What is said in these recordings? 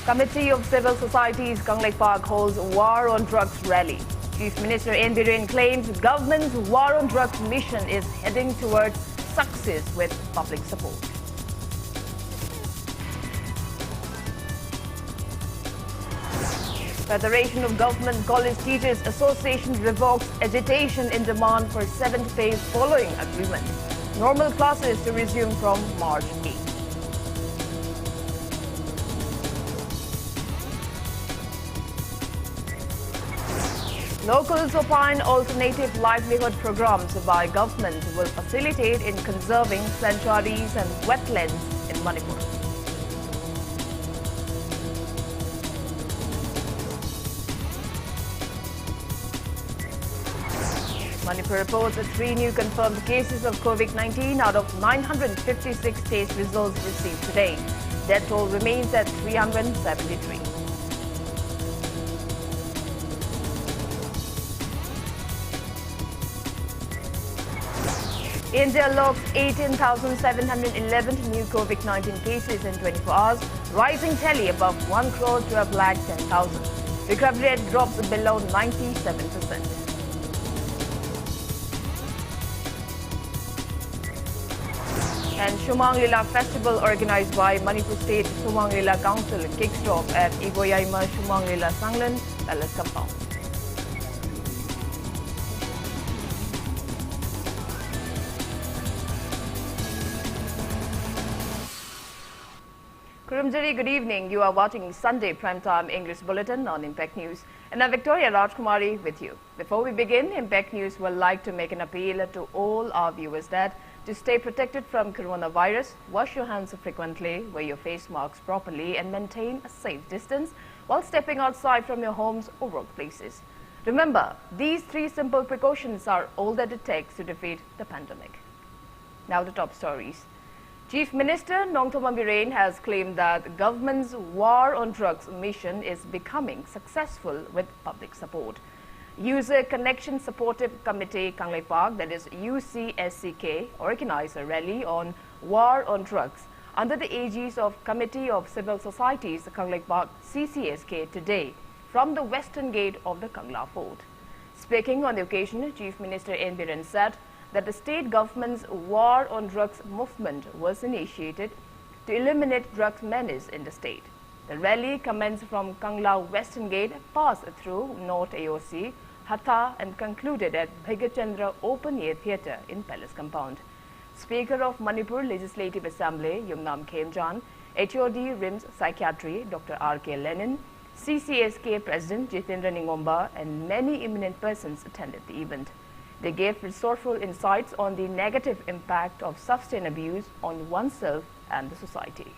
Committee of Civil Societies Kanglek Park holds War on Drugs rally. Chief Minister N. Biren claims government's War on Drugs mission is heading towards success with public support. Federation of Government College Teachers Association revokes agitation in demand for 7th pay following agreement. Normal classes to resume from March 8. Locals opine alternative livelihood programs by government will facilitate in conserving sanctuaries and wetlands in Manipur. Manipur reports 3 new confirmed cases of COVID-19 out of 956 test results received today. Death toll remains at 373. India logs 18,711 new COVID-19 cases in 24 hours, rising tally above 1,12,10,000. Recovery rate drops below 97%. And Shumang Lila Festival organized by Manipur State Shumang Lila Council kicks off at Igoyaima Shumang Lila Sanglan Palace Compound. Kurumjari, good evening. You are watching Sunday Primetime English Bulletin on Impact News. And I'm Victoria RAJKUMARI with you. Before we begin, Impact News would like to make an appeal to all our viewers that to stay protected from coronavirus, wash your hands frequently, wear your face masks properly and maintain a safe distance while stepping outside from your homes or workplaces. Remember, these 3 simple precautions are all that it takes to defeat the pandemic. Now the top stories. Chief Minister Nongthoma Biren has claimed that government's War on Drugs mission is becoming successful with public support. User Connection Supportive Committee Kanglek Park, that is UCSCK, organized a rally on War on Drugs under the aegis of Committee of Civil Societies Kanglek Park CCSK today from the western gate of the Kangla Fort. Speaking on the occasion, Chief Minister N. Biren said that the state government's War on Drugs movement was initiated to eliminate drug menace in the state. The rally commenced from Kangla Western Gate, passed through North AOC, Hatha and concluded at Bhagachandra Open Air Theatre in Palace Compound. Speaker of Manipur Legislative Assembly, Yumnam Khemjan, HOD RIMS Psychiatry, Dr. R.K. Lenin, CCSK President Jitendra Ningomba and many eminent persons attended the event. They gave resourceful insights on the negative impact of substance abuse on oneself and the society.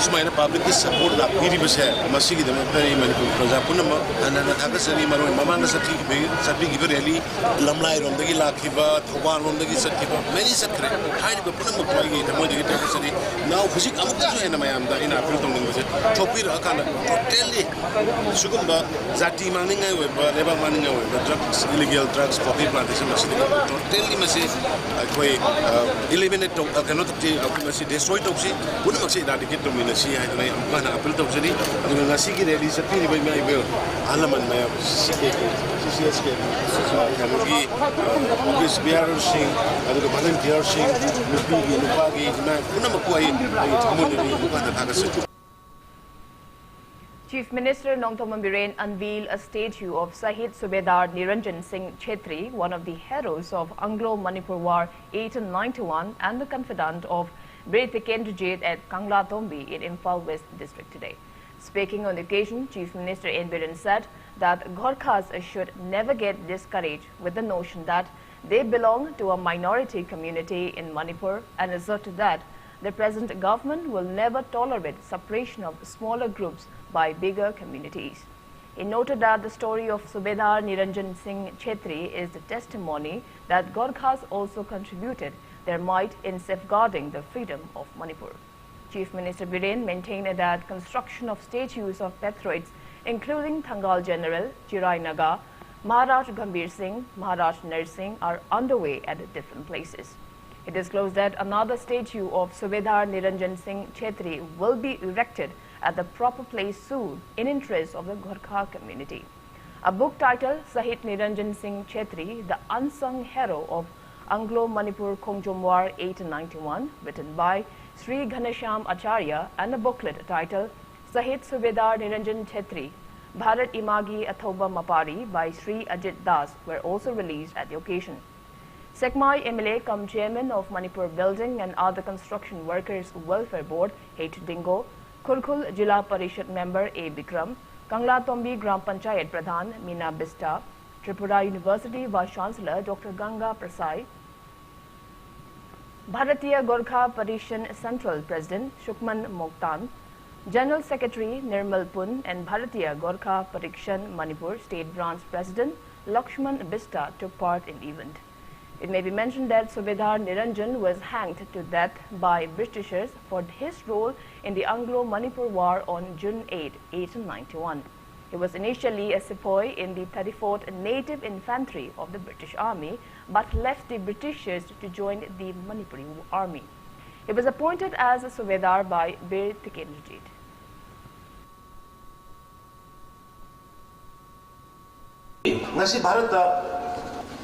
Sumaina public support na piri bese masigi dama pari Manipur praja punama anana thakasari maroi mamanga sati gi rally lamlai rom dagi lakhiba thoban rom dagi sathiba many sakre hai ba punama koi gi damo dagi thakasari now hujik amukta jo hena mayam da ina appeal tong bese thopir akana totally sugumba zati maninga we ba leba maninga we drugs illegal drugs poppy plantation masigi totally masi koi eliminate cannot masi destroy toksi punama se eradicate to si ay na mana appeal to jari adu nga sige rally sa pili ba may ibe alaman na CCSK kamugi office bearer sing adu volunteer sing nupi nupagi na kuna makuai ay thamon ni bukan thakase. Chief Minister Nongthoma Biren unveiled a statue of Shahid Subedar Niranjan Singh Chhetri, one of the heroes of Anglo-Manipur War 1891 and the confidant of Bir Tikendrjit at Kangla Thombi in Imphal West District today. Speaking on the occasion, Chief Minister N. Biren said that Gorkhas should never get discouraged with the notion that they belong to a minority community in Manipur and asserted that the present government will never tolerate suppression of smaller groups by bigger communities. He noted that the story of Subedar Niranjan Singh Chhetri is the testimony that Gorkhas also contributed their might in safeguarding the freedom of Manipur. Chief Minister Biren maintained that construction of statues of patriots, including Thangal General, Chirai Naga, Maharaj Gambhir Singh, Maharaj Nar Singh, are underway at different places. It disclosed that another statue of Subedar Niranjan Singh Chetri will be erected at the proper place soon in interest of the Gorkha community. A book titled Sahit Niranjan Singh Chetri, the Unsung Hero of Anglo-Manipur Khongjom War 1891, written by Sri Ghanesham Acharya, and a booklet titled Sahit Subedar Niranjan Chetri, Bharat Imagi Athoba Mapari by Sri Ajit Das were also released at the occasion. Sekmai MLA cum Chairman of Manipur Building and Other Construction Workers Welfare Board, H. Dingo, Kurkul Jila Parishad Member A. Bikram, Kangla Tombi Gram Panchayat Pradhan Meena Bista, Tripura University Vice Chancellor Dr. Ganga Prasai, Bharatiya Gorkha Parishan Central President Shukman Mokhtan, General Secretary Nirmal Pun and Bharatiya Gorkha Parikshan Manipur State Branch President Lakshman Bista took part in the event. It may be mentioned that Subedar Niranjan was hanged to death by Britishers for his role in the Anglo-Manipur War on June 8, 1891. He was initially a sepoy in the 34th Native Infantry of the British Army, but left the Britishers to join the Manipuri Army. He was appointed as a Subedar by Bir Tikenjit. Ngasi Bharata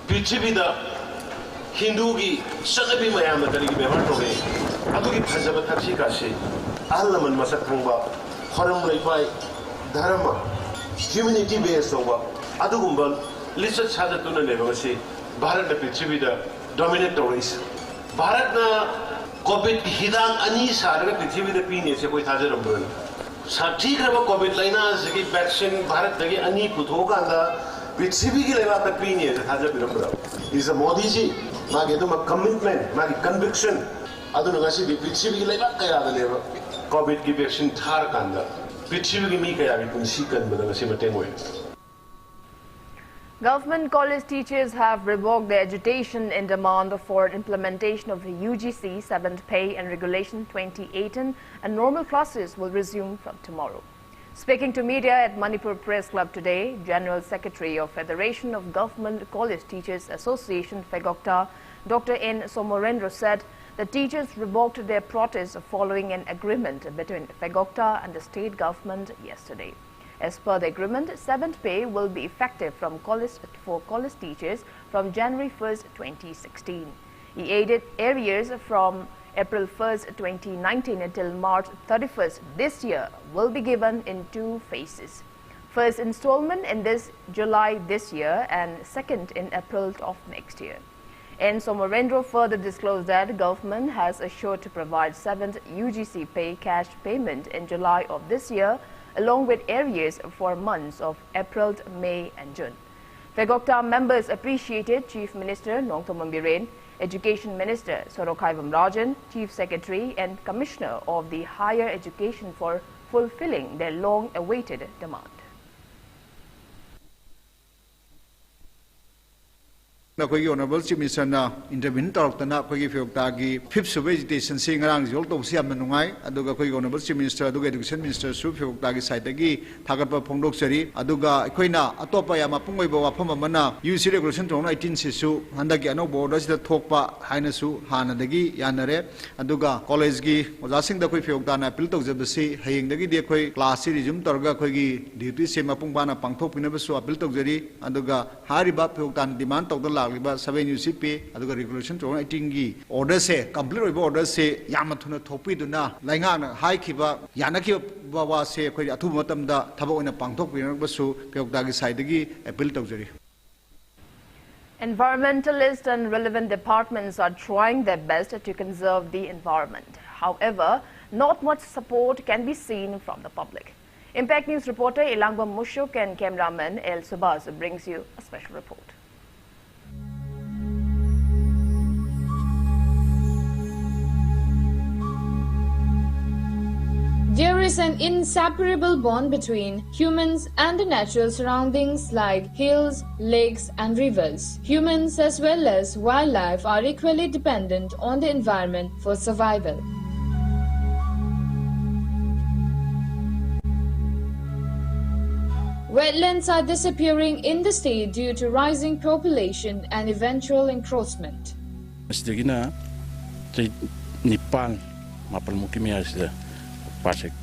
Prithivida Hindu-gi sanabi mayam na kari ବ୍ୟବହାର tore adugi phajaba thakshi kashi ahlaman masak thangba horam leipai dharma humanity based over adugumba lisa sadatuna lebangasi bharat na prithivida dominate toris bharat na covid hidang ani sarga prithivida pine se koi thajaram sathi graba covid laina segi vaccine bharat dagi ani puthoga anda prithvi gi leba ta pine se thajabiram is a Modi ji magi duma commitment magi conviction aduna ngasi di prithvi gi leba kaya da leba covid gi vaccine thar kanda prithvi gi mi kaya gi punsi kan bada ngasi mateng hoy. Government college teachers have revoked their agitation in demand for implementation of the UGC 7th Pay and Regulation 2018, and normal classes will resume from tomorrow. Speaking to media at Manipur Press Club today, General Secretary of Federation of Government College Teachers Association, FEGOCTA, Dr. N. Somorendra said the teachers revoked their protest following an agreement between FEGOCTA and the state government yesterday. As per the agreement, 7th pay will be effective for college teachers from January 1st, 2016. He added arrears from April 1st, 2019 until March 31st this year will be given in two phases. First installment in July this year and second in April of next year. N. Somorendra further disclosed that the government has assured to provide 7th UGC pay cash payment in July of this year, along with arrears for months of April, May and June. FEGOCTA members appreciated Chief Minister Nongthombam Biren, Education Minister Sorokhaivam Rajan, Chief Secretary and Commissioner of the Higher Education for fulfilling their long-awaited demand. Honorable Chief Minister intervene Tartana Fifth Vegetation seeing around Zoltosia Manungai, Aduga Honorable Chief Minister, Education Minister, Sufioktagi Saitagi, Tagapa Pondoksari, Aduga, Quina, Atopayama Pungo, Pomamana, UC Regulation to 19 Sisu, Handagano borders the Tokpa, Hainasu, Hanadagi, Yanare, Aduga, College, was asking the Quifioktana, Piltos of the Sea, Haying the Gideque, class series, Torga Kogi, duty Sema Pumbana, Pangtop, Nevesu, Piltogari, Aduga, Hariba Piltan, demand of the 7 UCP aduga regulation 2018 gi order se complete order se yamathuna thopi duna lainga hai khiba yanaki bawa se khoi athu matam da thaba oina pangthok basu pyokda gi side gi appeal tawjari. Environmentalists and relevant departments are trying their best to conserve the environment. However, not much support can be seen from the public. Impact News reporter Ilangba Mushuk and cameraman El Subaz brings you a special report. There is an inseparable bond between humans and the natural surroundings like hills, lakes and rivers. Humans as well as wildlife are equally dependent on the environment for survival. Wetlands are disappearing in the state due to rising population and eventual encroachment. Sedikitnya, Nepal, mapal mungkin ada pasek,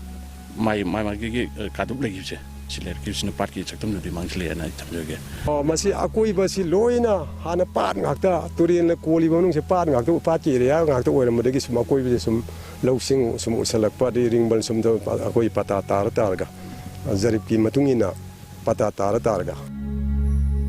mai gigi kaduk lagi je. Siler kisah part kita cakap tu memang siler na itu juga. Masih aku iba si loina, hana part ngakta, turin le kuali banung si part ngakta part kiri ya ngakta orang mereka semua aku iba sum lausing sum selak part di ring bal sum tu aku iba patah targa, zarib ki matungina patah targa.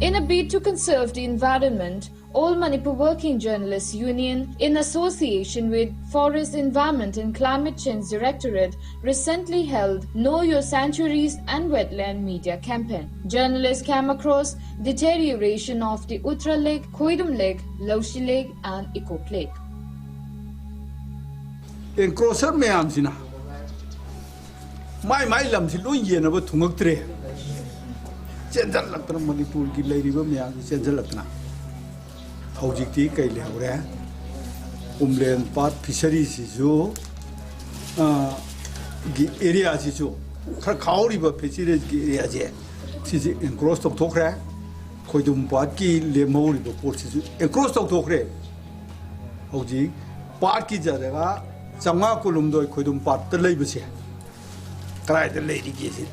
In a bid to conserve the environment, All Manipur Working Journalists Union, in association with Forest Environment and Climate Change Directorate, recently held Know Your Sanctuaries and Wetland Media campaign. Journalists came across deterioration of the Uttara Lake, Khoidum Lake, Laushi Lake and Ikop Lake. Encroacher mayam sina. My lam si loin yen about tungak tre. Central Lakana Manipur ki lady mayam central Lakana. Hojikti kai le hore. Umlen part fisheries isu. Area isu. Kauri ba fisheries ki area je. Si encroach tok tokre. Khoidum part ki le mauri ba port isu. Encroach tok tokre. Hojik part ki jadega. Sanga kulum doi khoidum part the labor se. Try the lady gets it.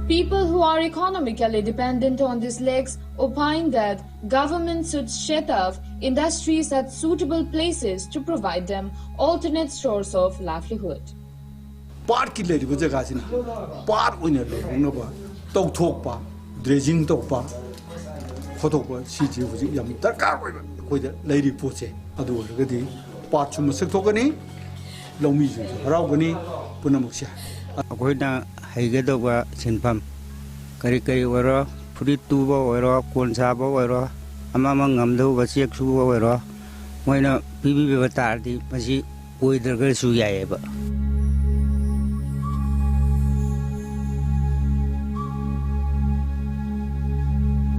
People who are economically dependent on these lakes opine that government should shut off industries at suitable places to provide them alternate source of livelihood. Part ki lady was a gasina. Part winner, Unova, dog talk pa, dredging talk pa, Hotopa, CG was young. That car with the lady Poche, Adu, ready, part to Masakogani, Lomizu, Raugani, Punamuxia. Akoina Haigedoga Sinpam Karikari Wero, Puritubo Wero, Konsabo Wero, Amamang Amdo, Vasiaku Wero, when a Bibi Vatardi, Masi, with the girl Suyaba.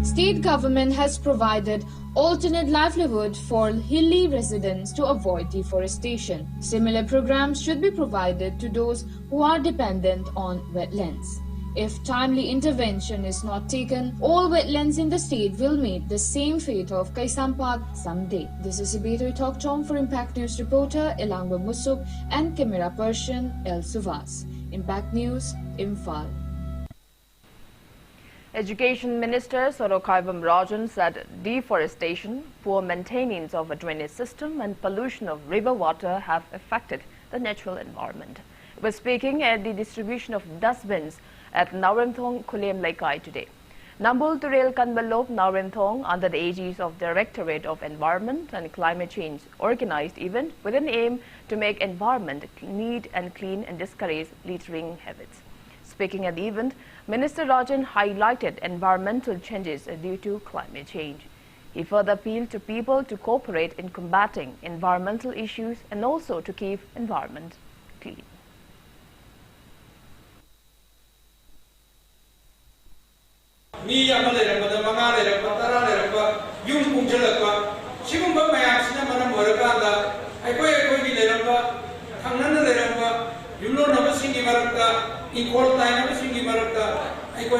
State government has provided alternate livelihood for hilly residents to avoid deforestation. Similar programs should be provided to those who are dependent on wetlands. If timely intervention is not taken, all wetlands in the state will meet the same fate of Kaisampat someday. This is Ibetoy Talk Tom for Impact News reporter Elangwa Musuk and camera person El Suvas. Impact News, Imphal. Education Minister Sorokaivam Rajan said deforestation, poor maintenance of a drainage system and pollution of river water have affected the natural environment. He was speaking at the distribution of dustbins at Naurimthong Kulem Laikai today. Nambul Turel Kanbalop Naurimthong, under the aegis of Directorate of Environment and Climate Change, organized event with an aim to make environment neat and clean and discourage littering habits. Speaking at the event, Minister Rajan highlighted environmental changes due to climate change. He further appealed to people to cooperate in combating environmental issues and also to keep environment clean. Equal time of singing Marata, I go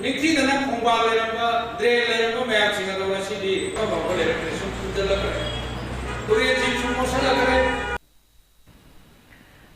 Niki the Nakumba, Dre, Maxing, and the city of the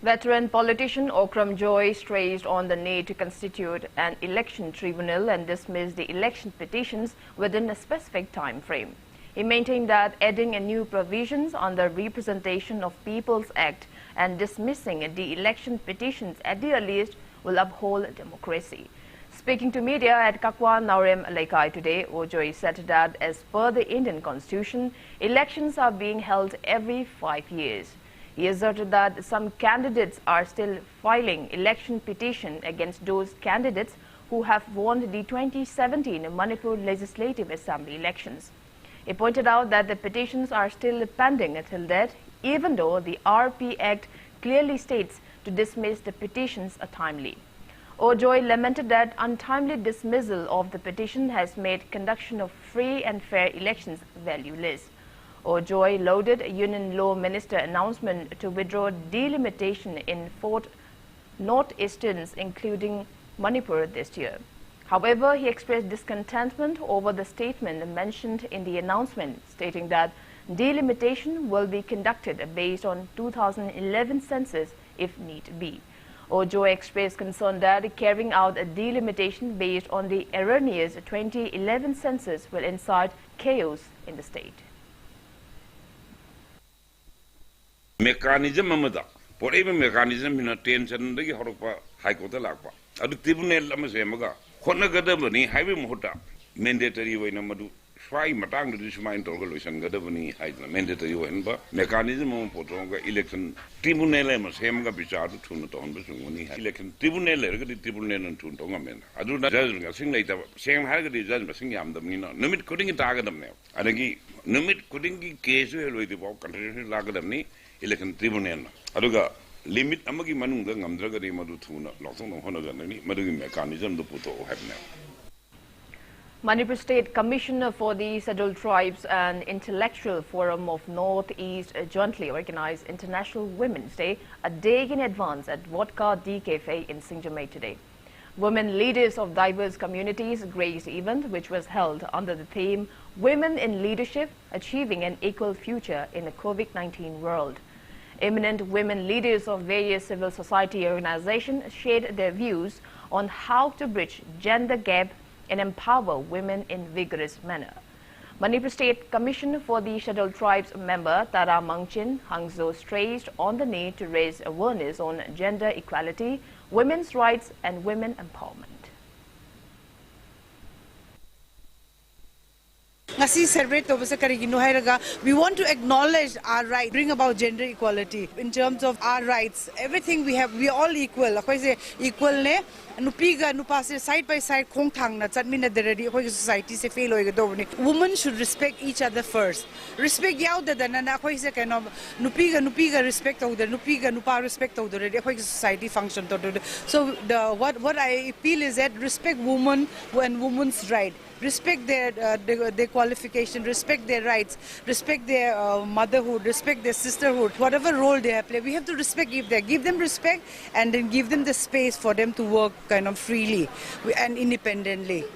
Veteran politician Okram Joy stressed on the need to constitute an election tribunal and dismiss the election petitions within a specific time frame. He maintained that adding a new provisions on the Representation of People's Act and dismissing the election petitions at the earliest will uphold democracy. Speaking to media at Kakwa Naurem Laikai today, Ojoy said that as per the Indian Constitution, elections are being held every 5 years. He asserted that some candidates are still filing election petition against those candidates who have won the 2017 Manipur Legislative Assembly elections. He pointed out that the petitions are still pending until that, even though the RP Act clearly states to dismiss the petitions timely. Ojoy lamented that untimely dismissal of the petition has made conduction of free and fair elections valueless. Ojoy lauded Union Law Minister announcement to withdraw delimitation in 4 northeasterns, including Manipur this year. However, he expressed discontentment over the statement mentioned in the announcement, stating that delimitation will be conducted based on 2011 census if need be. Ojo expressed concern that carrying out a delimitation based on the erroneous 2011 census will incite chaos in the state. Mechanism amada, whatever mechanism in a tension, the Horopa, High Court Lapa. At the tribunal Lamasemaga, Honagadabani, Highway Mohota, mandatory way Namadu, Shai Matang, this mind organization, Gadabani, mandatory way, mechanism of Potonga election, tribunal Masemaga Bichar to Tunaton, election tribunal, tribunal and Tuntongamen. I do not judge sing later, same Hagadi judge, sing Yam the Mina, Numit couldn't target them now. And again, Numit couldn't case with the walk, continuation Lagadamni. Election tribunal. Aduga limit amagi manunga ngamdraga de madu thuna loksong honaga nani madugi mechanism do puto have now. Manipur State Commissioner for the Scheduled Tribes and Intellectual Forum of Northeast jointly organized International Women's Day a day in advance at Vodka D Cafe in Singjamay today. Women leaders of diverse communities graced the event, which was held under the theme Women in Leadership Achieving an Equal Future in a COVID-19 World. Eminent women leaders of various civil society organizations shared their views on how to bridge gender gap and empower women in vigorous manner. Manipur State Commission for the Scheduled Tribes member Tara Mangchin Hangzo stressed on the need to raise awareness on gender equality, women's rights and women empowerment. We want to acknowledge our right, bring about gender equality in terms of our rights. Everything we have, we are all equal. Equal ne, nupiga nupase side by side khong thang na chatmina deradi khoi society se fail hoiga dobni. Women should respect each other first. Respect yaw da na khoi se kind of nupiga respect of the nupiga nupa respect of the khoi society function to. So what I feel is that respect women and women's right. Respect their qualification, respect their rights, respect their motherhood, respect their sisterhood, whatever role they have played. We have to give them respect and then give them the space for them to work kind of freely and independently.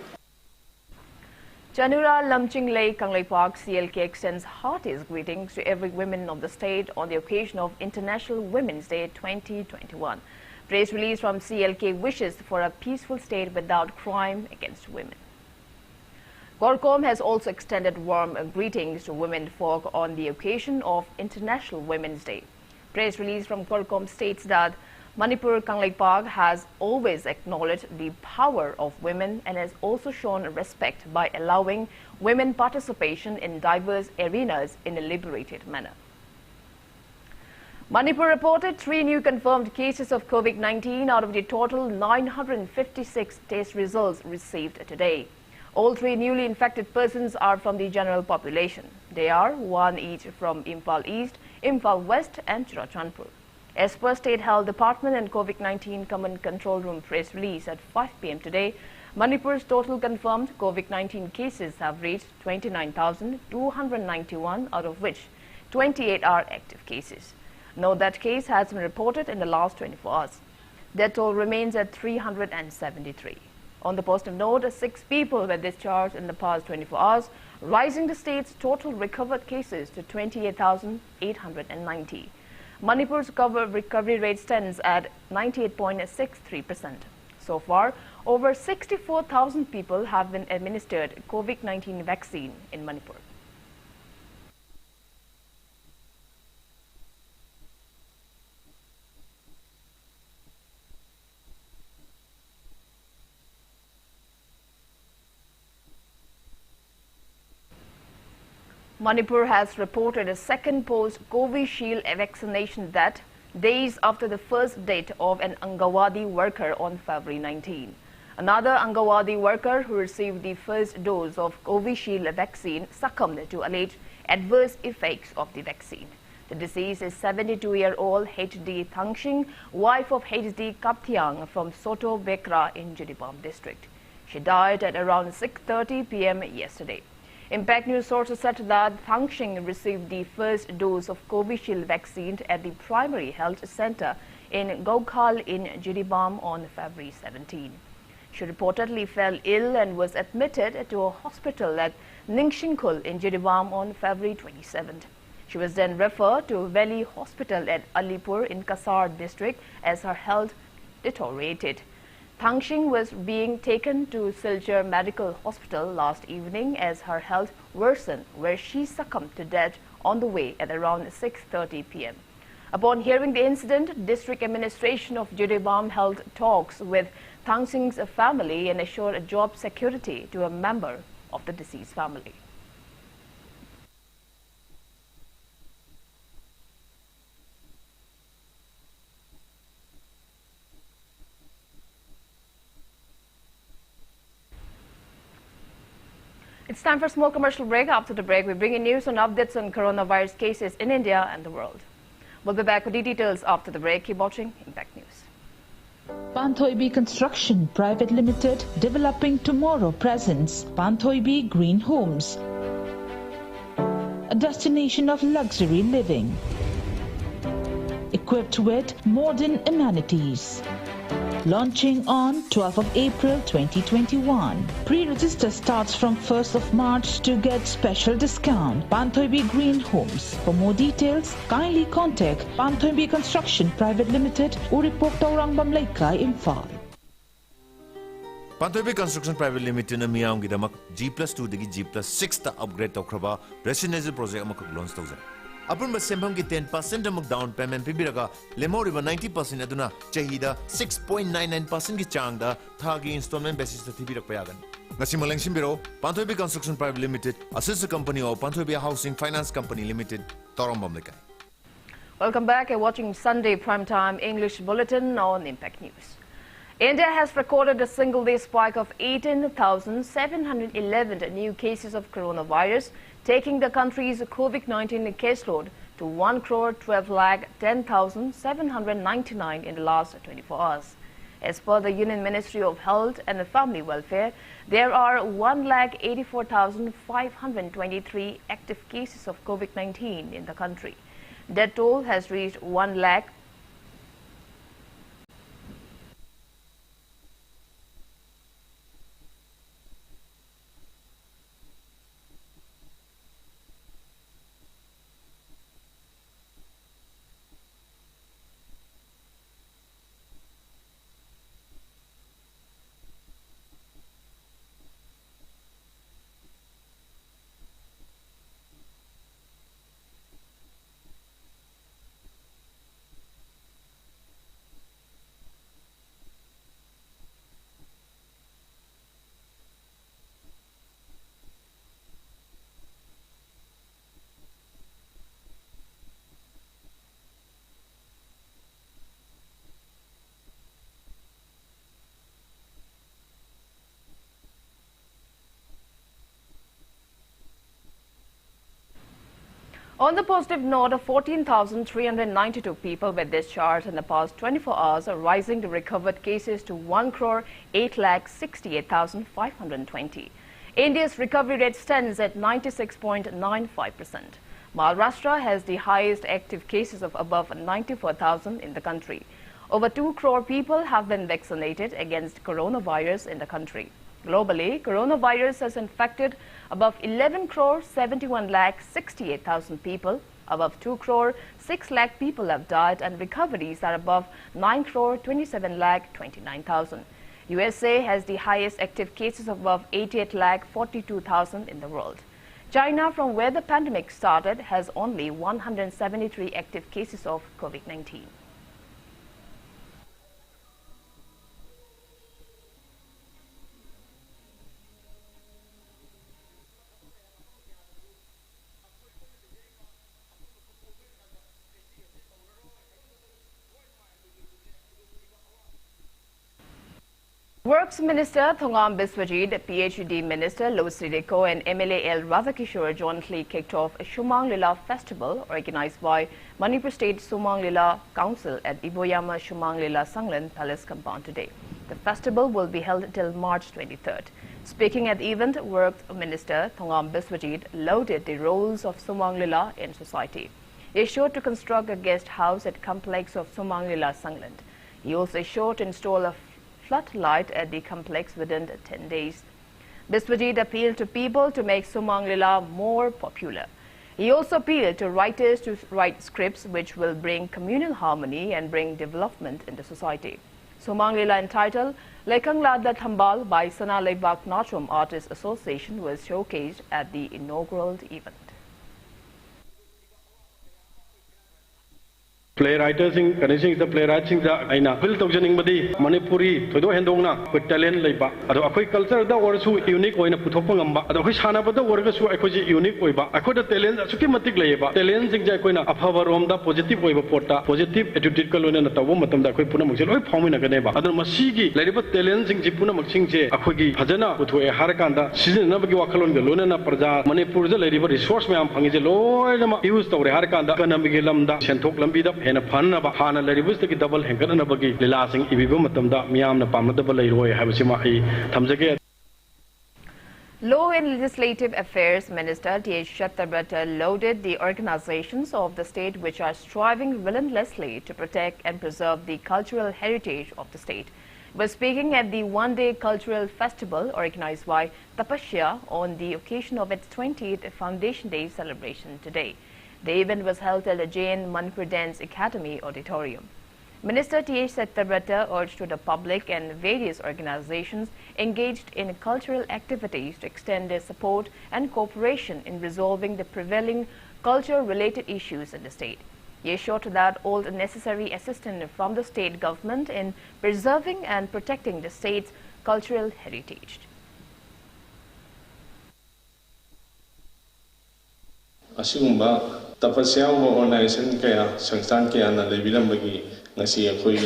Janura Lamchinglei Kanglei Park CLK extends heartiest greetings to every woman of the state on the occasion of International Women's Day 2021. Press release from CLK wishes for a peaceful state without crime against women. Gorkom has also extended warm greetings to women folk on the occasion of International Women's Day. Press release from Gorkom states that Manipur Kanglei Park has always acknowledged the power of women and has also shown respect by allowing women participation in diverse arenas in a liberated manner. Manipur reported 3 new confirmed cases of COVID-19 out of the total 956 test results received today. All 3 newly infected persons are from the general population. They are 1 each from Imphal East, Imphal West and Churachandpur. As per State Health Department and COVID-19 Command Control Room press release at 5 p.m. today, Manipur's total confirmed COVID-19 cases have reached 29,291, out of which 28 are active cases. No death case has been reported in the last 24 hours. Death toll remains at 373. On the positive note, 6 people were discharged in the past 24 hours, rising the state's total recovered cases to 28,890. Manipur's recovery rate stands at 98.63%. So far, over 64,000 people have been administered COVID-19 vaccine in Manipur. Manipur has reported a second post-Covishield vaccination death days after the first death of an Angawadi worker on February 19. Another Angawadi worker who received the first dose of Covishield vaccine succumbed to alleged adverse effects of the vaccine. The deceased is 72-year-old H.D. Thangshing, wife of H.D. Kaptiang from Soto Bekra in Jidibam district. She died at around 6:30 p.m. yesterday. Impact News sources said that Thangshing received the first dose of Covishield vaccine at the primary health center in Gokhal in Jidibam on February 17. She reportedly fell ill and was admitted to a hospital at Ningxingkul in Jidiwam on February 27th. She was then referred to Valley Hospital at Alipur in Kasar district as her health deteriorated. Tangxing was being taken to Silchar Medical Hospital last evening as her health worsened, where she succumbed to death on the way at around 6:30 p.m. Upon hearing the incident, District Administration of Jidiwam held talks with Tangxing's family and assured job security to a member of the deceased family. It's time for a small commercial break. After the break, we bring in news and updates on coronavirus cases in India and the world. We'll be back with the details after the break. Keep watching Impact News. Panthoibi Construction Private Limited, developing tomorrow presents Panthoibi Green Homes, a destination of luxury living, equipped with modern amenities. Launching on 12th of April 2021. Pre-register starts from 1st of March to get special discount. Panthoibi Green Homes. For more details, kindly contact Panthoibi Construction Private Limited, Uripok Taurang Laikai, Imphal. Panthoibi Construction Private Limited na miyang gidamak G+2 dagi G+6 ta upgrade tawkraba residential project amakak launch tawza. Upon Sembam ki 10% amag down payment pibiraga lemoriba 90% aduna chahida 6.99% ki changda thagi installment basis ta thibirak payagan. Ngasi malangsim biro Panthoibi Construction Private Limited, a sister company of Panthoibi Housing Finance Company Limited, Torambam Lekai. Welcome back. You're watching Sunday Primetime English Bulletin on Impact News. India has recorded a single-day spike of 18,711 new cases of coronavirus, taking the country's COVID-19 caseload to 1,12,10,799 in the last 24 hours. As per the Union Ministry of Health and Family Welfare, there are 1,84,523 active cases of COVID-19 in the country. Death toll has reached 1 lakh. On the positive note, 14,392 people were discharged in the past 24 hours, rising the recovered cases to 1,08,68,520. India's recovery rate stands at 96.95%. Maharashtra has the highest active cases of above 94,000 in the country. Over 2 crore people have been vaccinated against coronavirus in the country. Globally, coronavirus has infected above 11 crore 71 lakh 68,000 people. Above 2 crore 6 lakh people have died, and recoveries are above 9 crore 27 lakh 29,000. USA has the highest active cases of above 88 lakh 42,000 in the world. China, from where the pandemic started, has only 173 active cases of COVID-19. Works Minister Thongam Biswajit, PhD Minister Louis Sideko and MLA L. Radhakishore jointly kicked off a Shumang Lila Festival organized by Manipur State Sumang Lila Council at Iboyama Shumang Lila Sanglan Palace compound today. The festival will be held till March 23rd. Speaking at the event, Works Minister Thongam Biswajit lauded the roles of Sumang Lila in society. He assured to construct a guest house at complex of Sumang Lila Sanglan. He also assured to install a floodlight at the complex within 10 days. Biswajit appealed to people to make Sumang Lila more popular. He also appealed to writers to write scripts which will bring communal harmony and bring development into society. Sumang Lila, entitled Lekang Lada Thambal by Sana Leibak Natrum Artists Association, was showcased at the inaugural event. Playwriters in Kanishing the playwrights in the Aina, Bill Tojaning Badi, Manipuri, Todo Hendona, with talent labor. Adoquai culture, the words who unique or in a Putopanga, Adoquish Hanaba, the workers who acquire unique way. I could talent, Sukimatic labor, talents in Jacoina, Apavarom, the positive way of porta, positive attitude colon and the Tawomatam, the Quipuna, or Pomina Ganeba. Other Masigi, Ladiba talents in Jipuna Maxinje, Aquagi, Hazana, with a Harakanda, season Navagiwakalon, the Luna Praza, Manipur, the Lady resource man, Pangizelo, used to Harakanda, Kanamigilam, Shantok Lambida. And a Panaba Hana Laribustic double Hankanabagi, Lilasing, Ibibumatamda, Miam, Pamadaba Leroy, Habasimahi, Tamzake. Law and Legislative Affairs Minister T.H. Shatabata lauded the organizations of the state which are striving relentlessly to protect and preserve the cultural heritage of the state. He was speaking at the one-day cultural festival organized by Tapasya on the occasion of its 20th Foundation Day celebration today. The event was held at the Jain Manipur Dance Academy Auditorium. Minister T.H. Satyabhrata urged to the public and various organizations engaged in cultural activities to extend their support and cooperation in resolving the prevailing culture-related issues in the state. He assured that all the necessary assistance from the state government in preserving and protecting the state's cultural heritage. Asumba Tapasya organization kaya Sangstan kaya na lebilambagi ngasi akhoi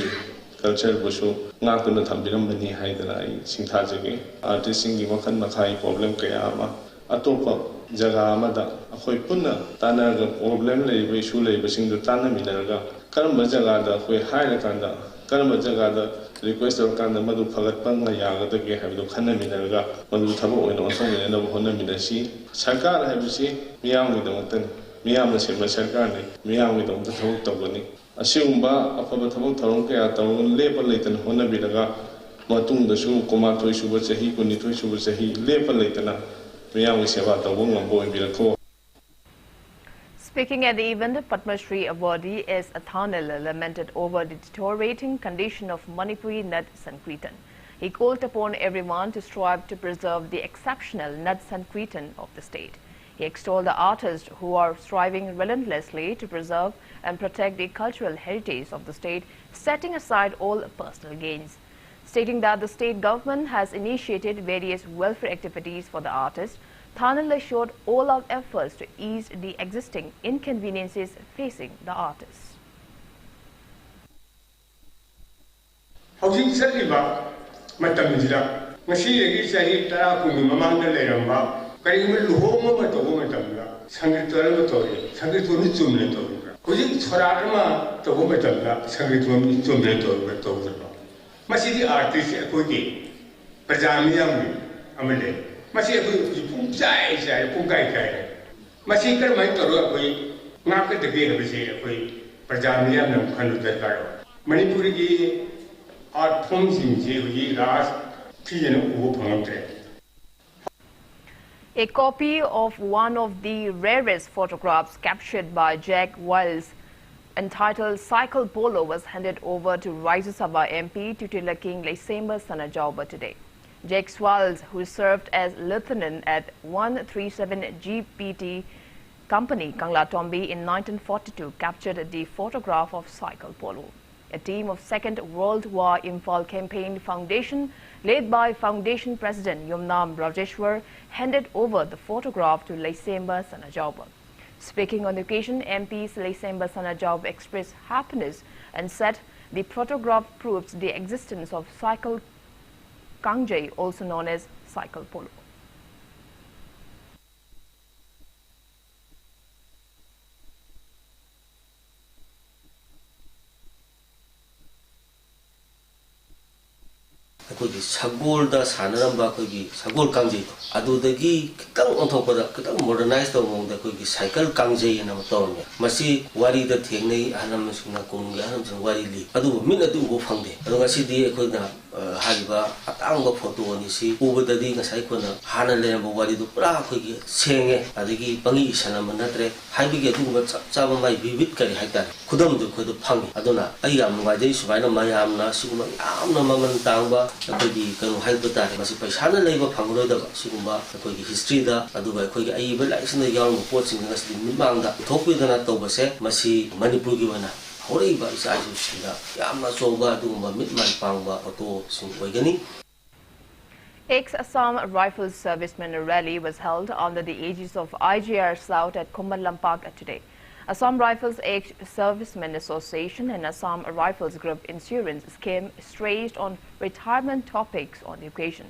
culture busu ngakuna thambilambani haidana ai singthajage artist singi makhan makhai problem kaya ama atopa jaga amada akhoi punna tanaga problem leibe issue leibe singdu tana minarga karamba jaga da akhoi haila kanda karamba jaga da request or kanda madu phagatpa nga yaga ge habdu khanna minarga madu thabo oina osong na honna minasi sarkar habisi miyang widamatan Miyam Simba Sarkani, Miyam with the Tok Togoni. Asumba, a Pabatamo Toronka, Lepa Leighton, Hona Bidaga, Matung the Shu, Komato Shubasahi, Kunito Shubasahi, Lepa Leighton, Miyam with Savata, woman boy Bilaco. Speaking at the event, Padma Shri awardee S. Athanil lamented over the deteriorating condition of Manipuri Nad Sankirtan. He called upon everyone to strive to preserve the exceptional Nad Sankirtan of the state. He extolled the artists who are striving relentlessly to preserve and protect the cultural heritage of the state, setting aside all personal gains. Stating that the state government has initiated various welfare activities for the artists, Thanil assured all our efforts to ease the existing inconveniences facing the artists. Housing Saliba, Matamizla, Machine Sahi Tarakumi, Mamanda Leramba. Karimul Homo Matomata, Sangitoratory, Sangitur Zumletor. Cousin Sorama, Togomatanga, Sangitum Zumletor, Masidi artist a cookie, Pajamiam, Amade, Masi Pumsai, Pukai, Masikar Maitoro, Market the Gate of the Sea, Pajamiam, Kanutaro. Manipuri art forms in Ji last Piano Wopamate. A copy of one of the rarest photographs captured by Jack Wiles, entitled Cycle Polo, was handed over to Rajya Sabha MP Tutila King Laisemba Sanajauba today. Jack Wiles, who served as lieutenant at 137 GPT Company, Kangla Tombi in 1942, captured the photograph of Cycle Polo. A team of Second World War Imphal Campaign Foundation, led by Foundation President Yumnam Rajeshwar, handed over the photograph to Laisemba Sanajauba. Speaking on the occasion, MP Laisemba Sanajauba expressed happiness and said the photograph proves the existence of cycle kangjai, also known as cycle polo. ꯑꯩꯈꯣꯏꯒꯤ ꯁꯒꯣꯜꯗ ꯁꯥꯟꯅꯔꯝꯕ ꯑꯩꯈꯣꯏꯒꯤ ꯁꯒꯣꯜ ꯀꯥꯡꯖꯩꯗꯣ ꯑꯗꯨꯗꯒꯤ ꯈꯤꯇꯪ ꯑꯣꯟꯊꯣꯛꯄꯗ ꯈꯤꯇꯪ modernise ꯇꯧꯕ ꯃꯑꯣꯡꯗ ꯑꯩꯈꯣꯏꯒꯤ cycle ꯀꯥꯡꯖꯩ ꯑꯅ ꯑꯃ ꯇꯧꯔꯝꯃꯦ ꯃꯁꯤ ꯋꯥꯔꯤꯗ ꯊꯦꯡꯅꯩ ꯑꯍꯜ ꯂꯃꯟꯁꯤꯡꯅ ꯀꯣꯅꯨꯡꯒꯤ ꯑꯍꯜ ꯂꯃꯟꯁꯤꯡꯅ ꯋꯥꯔꯤ ꯂꯤ ꯑꯗꯨꯕꯨ ꯃꯤꯠꯅꯗꯤ ꯎꯕ ꯐꯪꯗꯦ ꯑꯗꯣ ꯉꯁꯤꯗꯤ ꯑꯩꯈꯣꯏꯅ hariba atangba photo ni si ubadadi ngasai kona hana lemba wari du pura khogi senge adigi bangi isana manatre haibige du chaba mai vivid kari haita khudam du khodu phangi aduna ai yam ngai dei subaina mayamna siguma yamna maman tangba khogi kanu haiba tare masi paisana leiba phangroi da siguma khogi history da aduga khogi ai ba laisna yaung poching ngasdi mimangda thokpidana tawbase masi manipur gi wana Ex-Assam Rifles Servicemen rally was held under the aegis of IGR South at Kumalampak today. Assam Rifles Ex-Servicemen Association and Assam Rifles Group Insurance Scheme stressed on retirement topics on the occasion.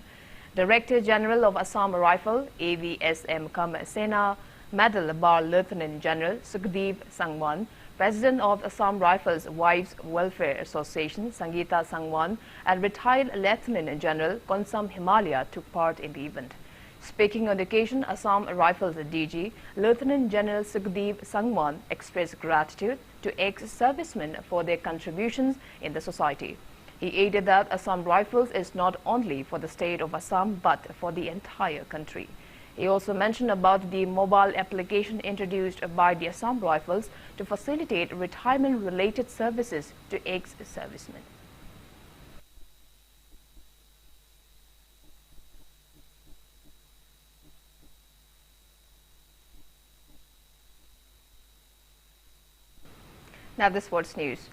Director General of Assam Rifle, AVSM Kam Sena Medal Bar Lieutenant General Sukhdev Sangwan, President of Assam Rifles Wives Welfare Association, Sangeeta Sangwan, and retired Lieutenant General Konsam Himalaya took part in the event. Speaking on the occasion, Assam Rifles DG, Lieutenant General Sukhdev Sangwan expressed gratitude to ex-servicemen for their contributions in the society. He added that Assam Rifles is not only for the state of Assam but for the entire country. He also mentioned about the mobile application introduced by the Assam Rifles to facilitate retirement-related services to ex-servicemen. Now the sports news.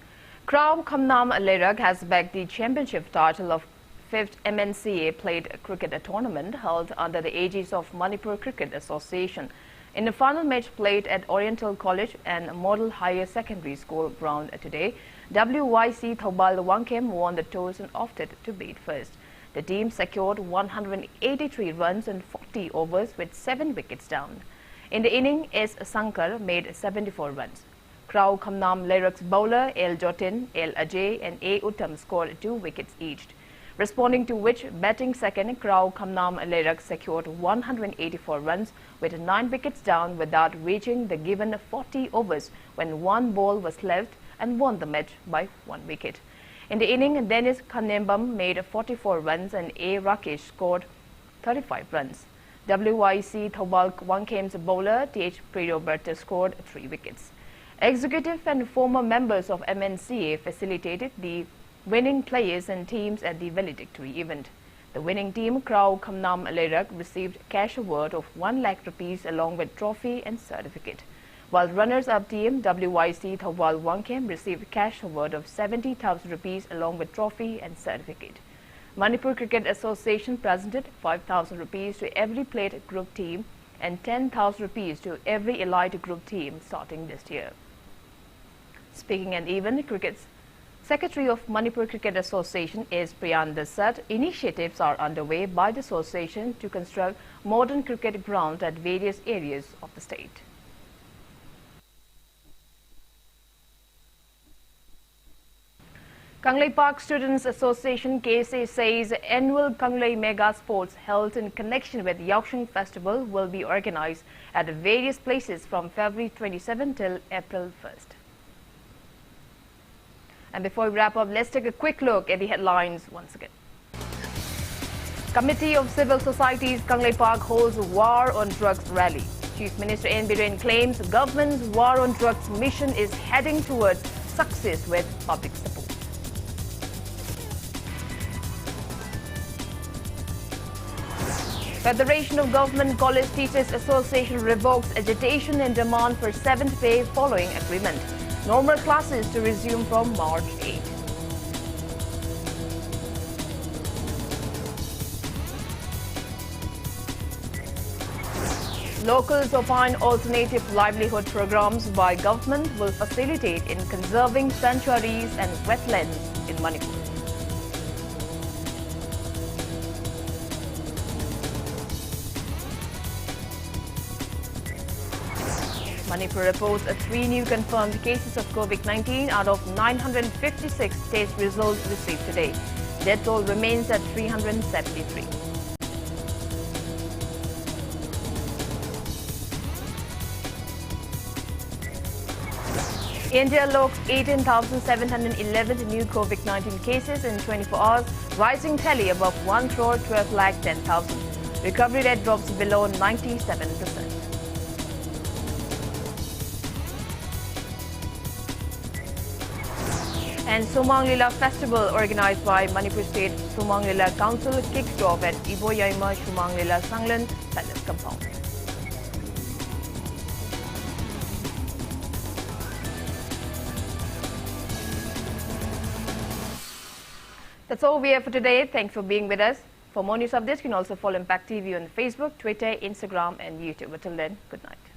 RAJKUMARI Lerak has bagged the championship title of 5th MNCA played cricket tournament held under the aegis of Manipur Cricket Association. In the final match played at Oriental College and Model Higher Secondary School ground today, WYC Thobal Wangkem won the toss and opted to bat first. The team secured 183 runs in 40 overs with 7 wickets down. In the inning, S. Sankar made 74 runs. RAJKUMARI Lerak's bowler L. Jotin, L. Ajay and A. Uttam scored 2 wickets each. Responding to which, batting second, RAJKUMARI Lerak secured 184 runs with 9 wickets down without reaching the given 40 overs when 1 ball was left and won the match by 1 wicket. In the inning, Dennis Kanembam made 44 runs and A. Rakesh scored 35 runs. WYC Thobal Wangkem's bowler T.H. Priyoberta scored 3 wickets. Executive and former members of MNCA facilitated the winning players and teams at the valedictory event. The winning team, RAJKUMARI Lerak, received cash award of 1 lakh rupees along with trophy and certificate, while runners-up team WYC Thobal Wangkem received cash award of 70,000 rupees along with trophy and certificate. Manipur Cricket Association presented 5,000 rupees to every plate group team and 10,000 rupees to every elite group team starting this year. Speaking at the event, Cricket's Secretary of Manipur Cricket Association is Priyanda said initiatives are underway by the association to construct modern cricket grounds at various areas of the state. Kanglei Park Students Association KSA says annual Kanglei Mega Sports held in connection with Yaosheng Festival will be organized at various places from February 27 till April 1st. And before we wrap up, let's take a quick look at the headlines once again. Committee of Civil Societies Kanglei Park holds War on Drugs rally. Chief Minister N. Biren claims government's War on Drugs mission is heading towards success with public support. Federation of Government College Teachers Association revokes agitation and demand for 7th pay following agreement. Normal classes to resume from March 8. Locals opine alternative livelihood programs by government will facilitate in conserving sanctuaries and wetlands in Manipur. Manipur reports 3 new confirmed cases of COVID-19 out of 956 test results received today. Death toll remains at 373. India logs 18,711 new COVID-19 cases in 24 hours, rising tally above 1,12,10,000. Recovery rate drops below 97%. And Sumang Lila Festival, organized by Manipur State Sumang Lila Council, kicks off at Ibo Yaima Sumang Lila Sanglan Palace Compound. That's all we have for today. Thanks for being with us. For more news updates, you can also follow Impact TV on Facebook, Twitter, Instagram, and YouTube. Until then, good night.